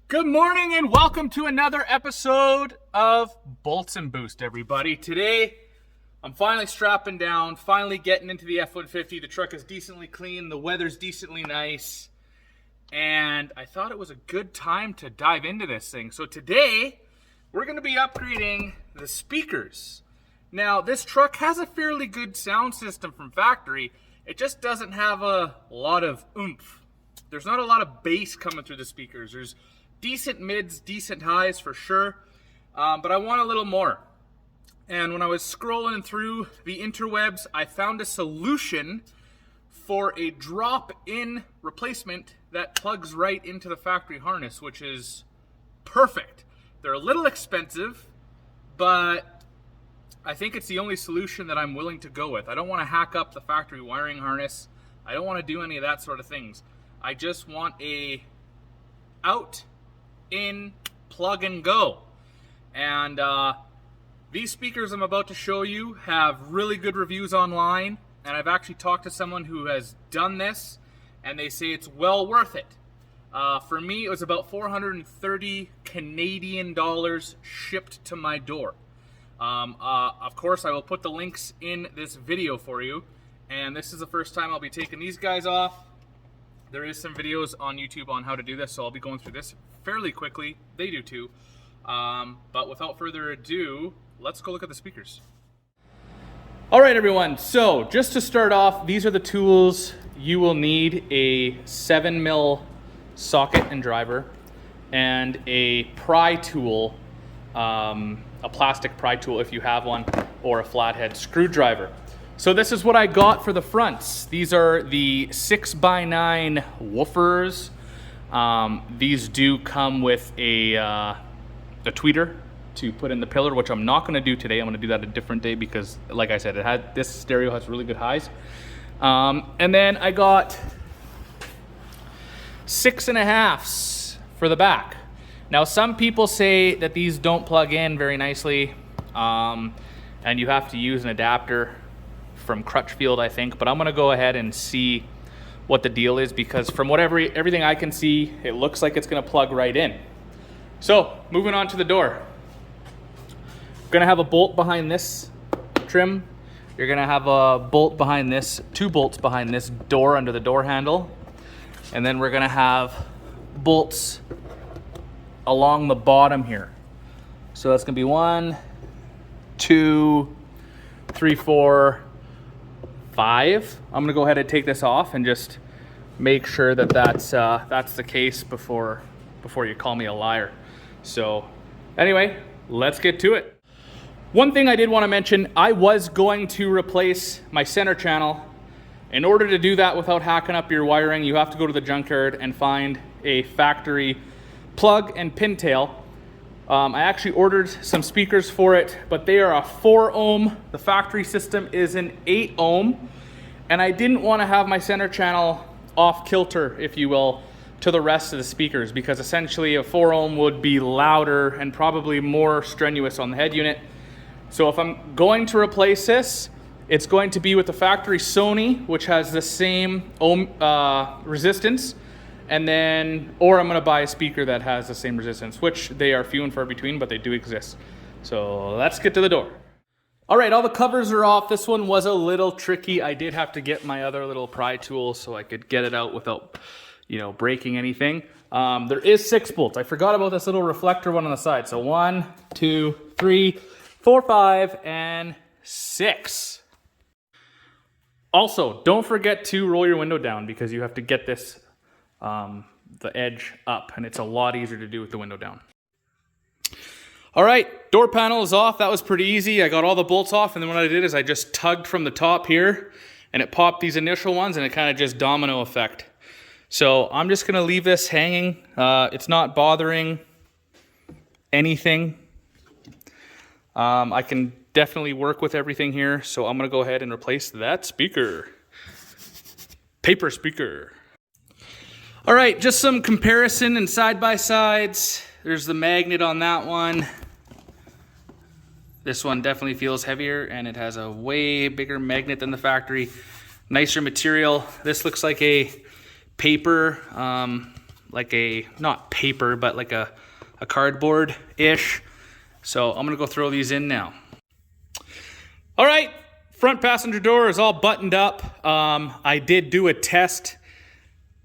Good morning and welcome to another episode of Bolts and Boost, everybody. Today, I'm finally strapping down, finally getting into the F150. The truck is decently clean, the weather's decently nice, and I thought it was a good time to dive into this thing. So today, we're going to be upgrading the speakers. Now, this truck has a fairly good sound system from factory. It just doesn't have a lot of oomph. There's not a lot of bass coming through the speakers. There's decent mids, decent highs for sure, but I want a little more. And when I was scrolling through the interwebs, I found a solution for a drop-in replacement that plugs right into the factory harness, which is perfect. They're a little expensive, but I think it's the only solution that I'm willing to go with. I don't want to hack up the factory wiring harness. I don't want to do any of that sort of things. I just want a in, plug and go. And these speakers I'm about to show you have really good reviews online, and I've actually talked to someone who has done this and they say it's well worth it. For me, it was about 430 Canadian dollars shipped to my door. Of course, I will put the links in this video for you, and this is the first time I'll be taking these guys off. There is some videos on YouTube on how to do this, so I'll be going through this fairly quickly. They do too. But without further ado, let's go look at the speakers. All right, everyone. So just to start off, these are the tools you will need: a 7mm socket and driver, and a pry tool, a plastic pry tool if you have one, or a flathead screwdriver. So this is what I got for the fronts. These are the 6x9 woofers. These do come with a tweeter to put in the pillar, which I'm not going to do today. I'm going to do that a different day because, like I said, this stereo has really good highs. And then I got 6.5s for the back. Now, some people say that these don't plug in very nicely, and you have to use an adapter from Crutchfield, I think, but I'm gonna go ahead and see what the deal is, because from everything I can see, it looks like it's gonna plug right in. So moving on to the door, you're gonna have a bolt behind this trim. You're gonna have a bolt behind this, 2 bolts behind this door under the door handle, and then we're gonna have bolts along the bottom here. So that's gonna be 1, 2, 3, 4, 5. I'm gonna go ahead and take this off and just make sure that that's the case before you call me a liar. So anyway, let's get to it. One thing I did want to mention, I was going to replace my center channel. In order to do that without hacking up your wiring, you have to go to the junkyard and find a factory plug and pintail. I actually ordered some speakers for it, but they are a 4 ohm. The factory system is an 8 ohm. And I didn't want to have my center channel off kilter, if you will, to the rest of the speakers, because essentially a 4 ohm would be louder and probably more strenuous on the head unit. So if I'm going to replace this, it's going to be with the factory Sony, which has the same ohm resistance. And then, or I'm gonna buy a speaker that has the same resistance, which they are few and far between, but they do exist. So let's get to the door. All right, all the covers are off. This one was a little tricky. I did have to get my other little pry tool so I could get it out without, breaking anything. There is 6 bolts. I forgot about this little reflector one on the side. So 1, 2, 3, 4, 5, and 6. Also, don't forget to roll your window down because you have to get this the edge up, and it's a lot easier to do with the window down. All right, door panel is off. That was pretty easy. I got all the bolts off, and then what I did is I just tugged from the top here, and it popped these initial ones, and it kind of just domino effect. So I'm just gonna leave this hanging. It's not bothering anything. I can definitely work with everything here, so I'm gonna go ahead and replace that speaker. Paper speaker. All right, just some comparison and side-by-sides. There's the magnet on that one. This one definitely feels heavier, and it has a way bigger magnet than the factory. Nicer material. This looks like a paper like a, not paper, but like a cardboard-ish. So I'm gonna go throw these in now. All right, front passenger door is all buttoned up. I did do a test,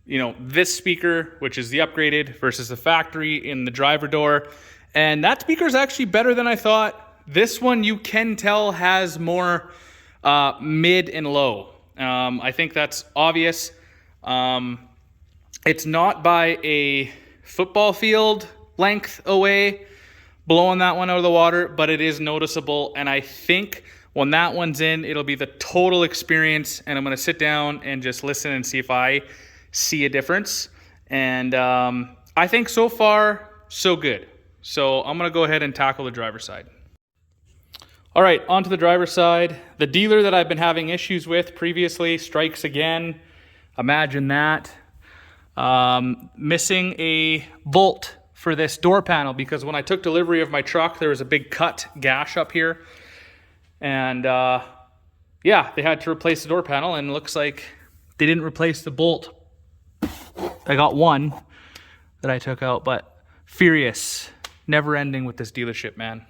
you know, this speaker, which is the upgraded versus the factory in the driver door. And that speaker is actually better than I thought. This one you can tell has more mid and low. I think that's obvious. It's not by a football field length away, blowing that one out of the water, but it is noticeable. And I think when that one's in, it'll be the total experience. And I'm going to sit down and just listen and see if I see a difference. And I think so far, so good. So I'm going to go ahead and tackle the driver's side. All right, onto the driver's side. The dealer that I've been having issues with previously strikes again. Imagine that. Missing a bolt for this door panel, because when I took delivery of my truck, there was a big cut gash up here. And yeah, they had to replace the door panel, and it looks like they didn't replace the bolt. I got one that I took out, but furious. Never ending with this dealership, man.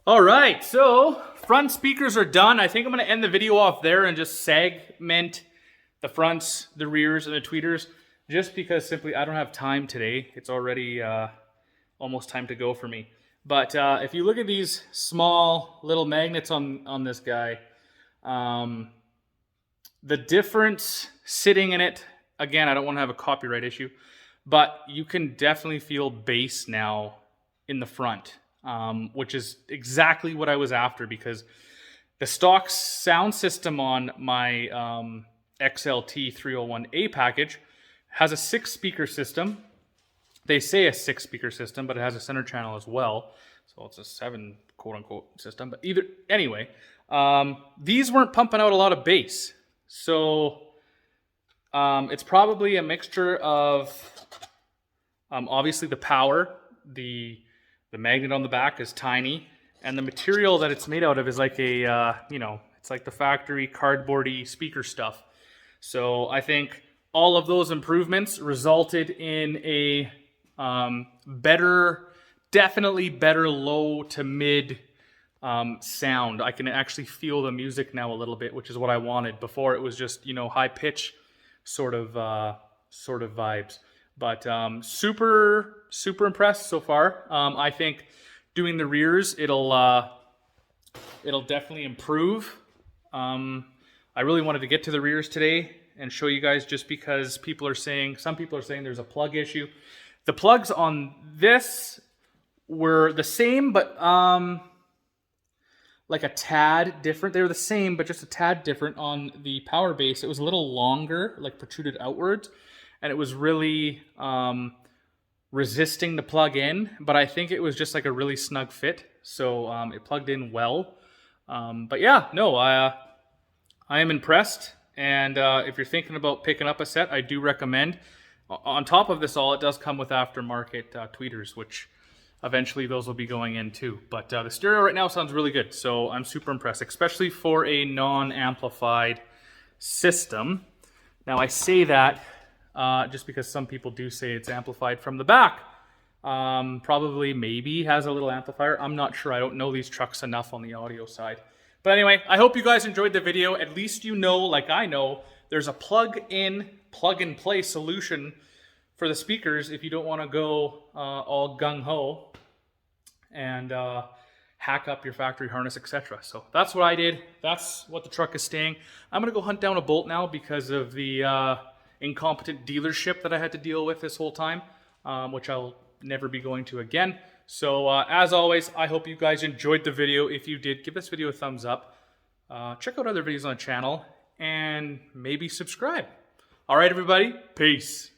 All right, so front speakers are done. I think I'm gonna end the video off there and just segment the fronts, the rears, and the tweeters, just because simply I don't have time today. It's already almost time to go for me. But if you look at these small little magnets on this guy, the difference sitting in it, again, I don't want to have a copyright issue, but you can definitely feel bass now in the front. Which is exactly what I was after, because the stock sound system on my XLT 301A package has a 6-speaker system. They say a 6-speaker system, but it has a center channel as well. So it's a 7 quote-unquote system. But anyway, these weren't pumping out a lot of bass. So it's probably a mixture of obviously the power, the magnet on the back is tiny, and the material that it's made out of is like a, you know, it's like the factory cardboardy speaker stuff. So I think all of those improvements resulted in a better, definitely better low to mid sound. I can actually feel the music now a little bit, which is what I wanted. Before it was just, you know, high pitch sort of vibes. But super impressed so far. I think doing the rears, it'll definitely improve. I really wanted to get to the rears today and show you guys, just because some people are saying there's a plug issue. The plugs on this were the same, but like a tad different. They were the same, but just a tad different. On the Powerbass, it was a little longer, like protruded outwards. And it was really resisting to plug in, but I think it was just like a really snug fit. So it plugged in well. But yeah, no, I am impressed. And if you're thinking about picking up a set, I do recommend. On top of this all, it does come with aftermarket tweeters, which eventually those will be going in too. But the stereo right now sounds really good. So I'm super impressed, especially for a non-amplified system. Now I say that just because some people do say it's amplified from the back. Probably maybe has a little amplifier. I'm not sure. I don't know these trucks enough on the audio side. But anyway, I hope you guys enjoyed the video. At least you know, like I know, there's a plug-in, plug-and-play solution for the speakers if you don't want to go all gung-ho and hack up your factory harness, etc. So that's what I did. That's what the truck is staying. I'm going to go hunt down a bolt now because of the incompetent dealership that I had to deal with this whole time, which I'll never be going to again. So as always, I hope you guys enjoyed the video. If you did, give this video a thumbs up. Check out other videos on the channel and maybe subscribe. All right, everybody, peace.